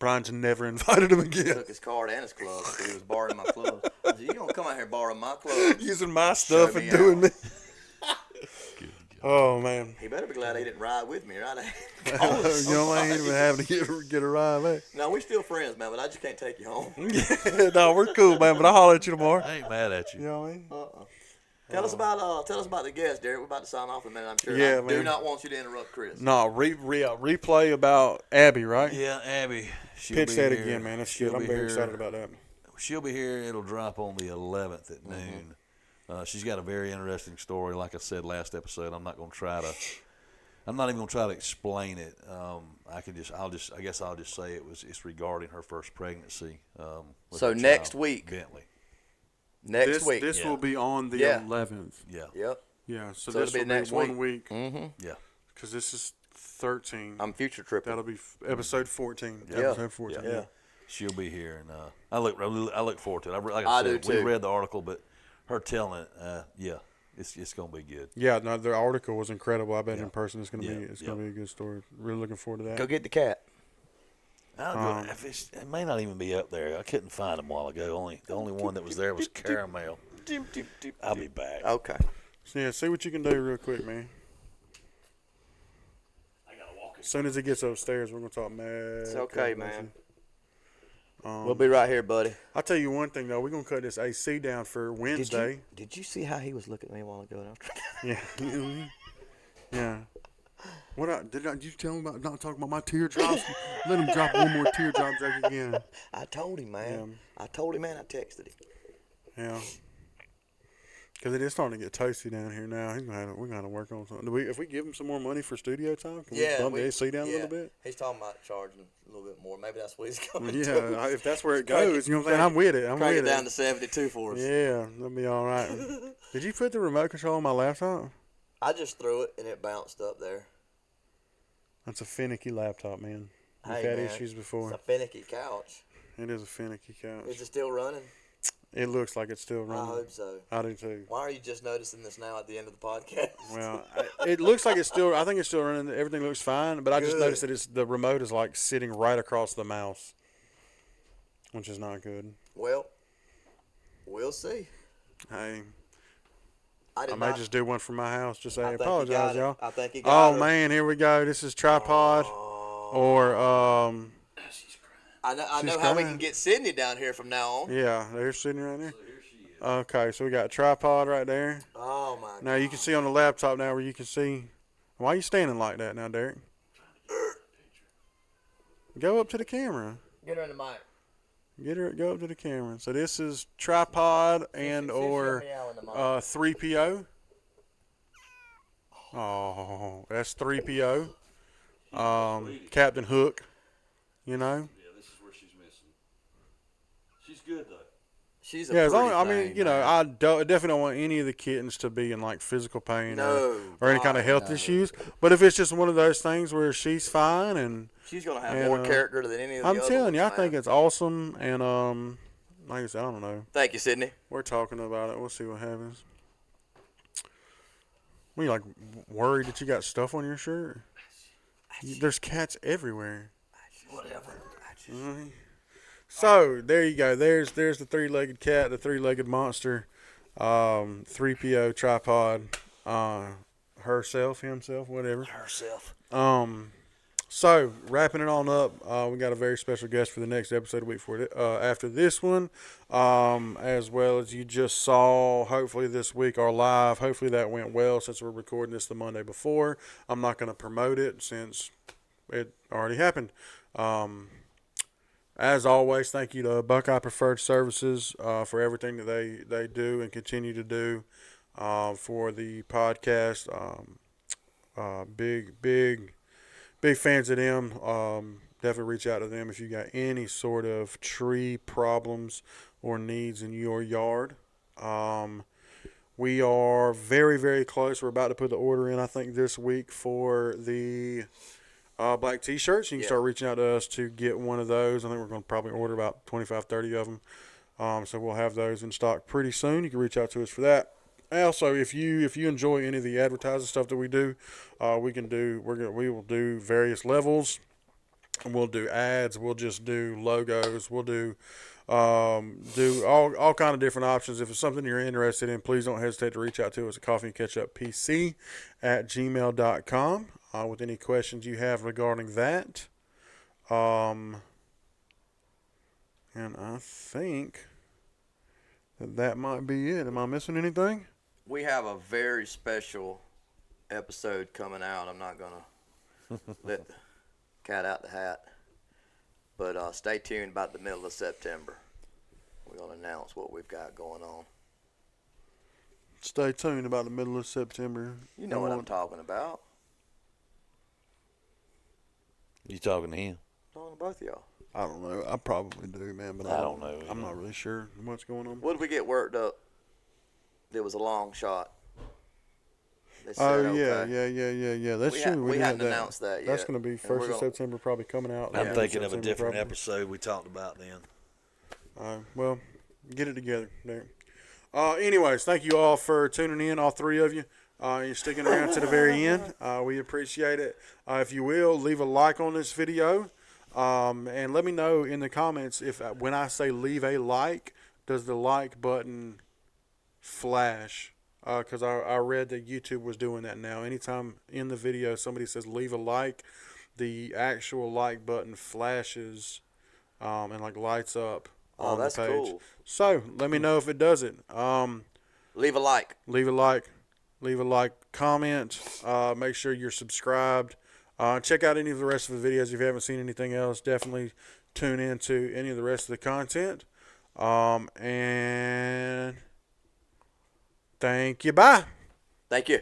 Brian's never invited him again. took his card and his clubs. He was borrowing my clubs. I said, "You gonna come out here borrowing my clubs?" Using my stuff Show and me doing out. me. Oh, man. He better be glad he didn't ride with me, right? You know what I mean? Even having to get a ride back. No, we still friends, man, but I just can't take you home. No, we're cool, man, but I'll holler at you tomorrow. I ain't mad at you. You know what I mean? Tell us about the guest, Derek. We're about to sign off in a minute, I'm sure. Yeah, I do man. not want you to interrupt Chris. No, replay about Abby, right? Yeah, Abby. She'll Pitch be that here. again, man. That's She'll good. I'm be very here. excited about that. She'll be here. It'll drop on the 11th at noon. She's got a very interesting story. Like I said last episode, I'm not even gonna try to explain it. I guess I'll just say it's regarding her first pregnancy. With So her next child, week. Bentley. Next week. This Yeah. will be on the Yeah. 11th. Yeah. Yep. Yeah, so So this it'll will be next be 1 week. Yeah. Because this is 13. I'm future tripping. That'll be episode 14. Yeah. Episode 14. Yeah. She'll be here, and I look forward to it. Like I I do said, too. we read the article, but her telling it, it's gonna be good. Yeah, no, the article was incredible. I bet Yeah. in person it's gonna Yeah. be a good story. Really looking forward to that. Go get the cat. It may not even be up there. I couldn't find them a while ago. The only one that was there was caramel. I'll be back. Okay. So yeah, see what you can do real quick, man. As soon as he gets upstairs, we're gonna talk mad. It's okay, about man. you. We'll be right here, buddy. I'll tell you one thing though, we're gonna cut this AC down for Wednesday. Did you see how he was looking at me a while ago? Yeah. Yeah. Did you tell him about not talking about my teardrops? Let him drop one more teardrop joke again. I told him, man. Yeah. I told him, man. I texted him. Yeah. Because it is starting to get toasty down here now. We're gonna work on something. If we give him some more money for studio time, can we bump the AC down a little bit? He's talking about charging a little bit more. Maybe that's what he's going to Yeah, if that's where it Crank goes, it- you know what I'm saying? I'm with it. I'm Crank it with down it. to 72 for us. Yeah, that'll be all right. Did you put the remote control on my laptop? I just threw it and it bounced up there. That's a finicky laptop, man. We've Hey, had man, issues before. It's a finicky couch. It is a finicky couch. Is it still running? It looks like it's still I running. hope so. I do too. Why are you just noticing this now at the end of the podcast? Well, it looks like it's still. I think it's still running. Everything looks fine, but I just Good. noticed that the remote is like sitting right across the mouse, which is not good. Well, we'll see. Hey, I I may just do one from my house. Just say I think he apologize, got it. y'all. I think he got Oh it. man, here we go. This is tripod, or I know She's how we crying. can get Sydney down here from now on. yeah, they're sitting right there. Okay, so we got tripod right there. Oh my Now you can see on the laptop now where you can see. Why are you standing like that now, Derek? Go up to the camera. Get her in the mic. Go up to the camera. So this is tripod and or meow in the mic. 3PO. Oh, that's 3PO. Captain Hook. You know. Yeah, this is where she's missing. She's good though. She's a Yeah, as long, pretty I mean, thing, you know, man. definitely don't want any of the kittens to be in like physical pain No, or any kind of God, health no. issues. But if it's just one of those things where she's fine and She's gonna have and, more character than any of the I'm other telling ones, you, I man. think it's awesome. And like I said, I don't know. Thank you, Sydney. We're talking about it. We'll see what happens. Were you like worried that you got stuff on your shirt? There's cats everywhere. Whatever. Mhm. So there you go. There's the three-legged cat, the three-legged monster, 3PO tripod, himself, whatever. Herself. So wrapping it on up, we got a very special guest for the next episode a week after this one, as well as you just saw. Hopefully this week our live. Hopefully that went well since we're recording this the Monday before. I'm not going to promote it since it already happened. As always, thank you to Buckeye Preferred Services for everything that they do and continue to do for the podcast. Big fans of them. Definitely reach out to them if you got any sort of tree problems or needs in your yard. We are very, very close. We're about to put the order in, I think, this week for the black T-shirts. You can start reaching out to us to get one of those. I think we're going to probably order about 25, 30 of them. So we'll have those in stock pretty soon. You can reach out to us for that. Also, if you enjoy any of the advertising stuff that we do, we will do various levels. We'll do ads. We'll just do logos. We'll do all kind of different options. If it's something you're interested in, please don't hesitate to reach out to us at coffeeandcatchuppc@gmail.com with any questions you have regarding that. And I think that might be it. Am I missing anything? We have a very special episode coming out. I'm not going to let the cat out the hat. But stay tuned about the middle of September. We're going to announce what we've got going on. Stay tuned about the middle of September. You know what I'm talking about. You talking to him? I'm talking to both of y'all. I don't know. I probably do, man, but I don't know. I'm not really sure what's going on. What did we get worked up? There was a long shot. Oh, yeah. That's true. We hadn't announced that yet. That's going to be 1st of September, probably coming out. I'm thinking of a different episode we talked about then. Well, get it together there. Anyways, thank you all for tuning in, all three of you. You're sticking around to the very end. We appreciate it. If you will, leave a like on this video. And let me know in the comments if when I say leave a like, does the like button flash? Because I read that YouTube was doing that now. Anytime in the video somebody says leave a like, the actual like button flashes and like lights up on the page. Cool. So let me know if it does it. Leave a like. Leave a like. Leave a like. Comment. Make sure you're subscribed. Check out any of the rest of the videos if you haven't seen anything else. Definitely tune in to any of the rest of the content. And thank you. Bye. Thank you.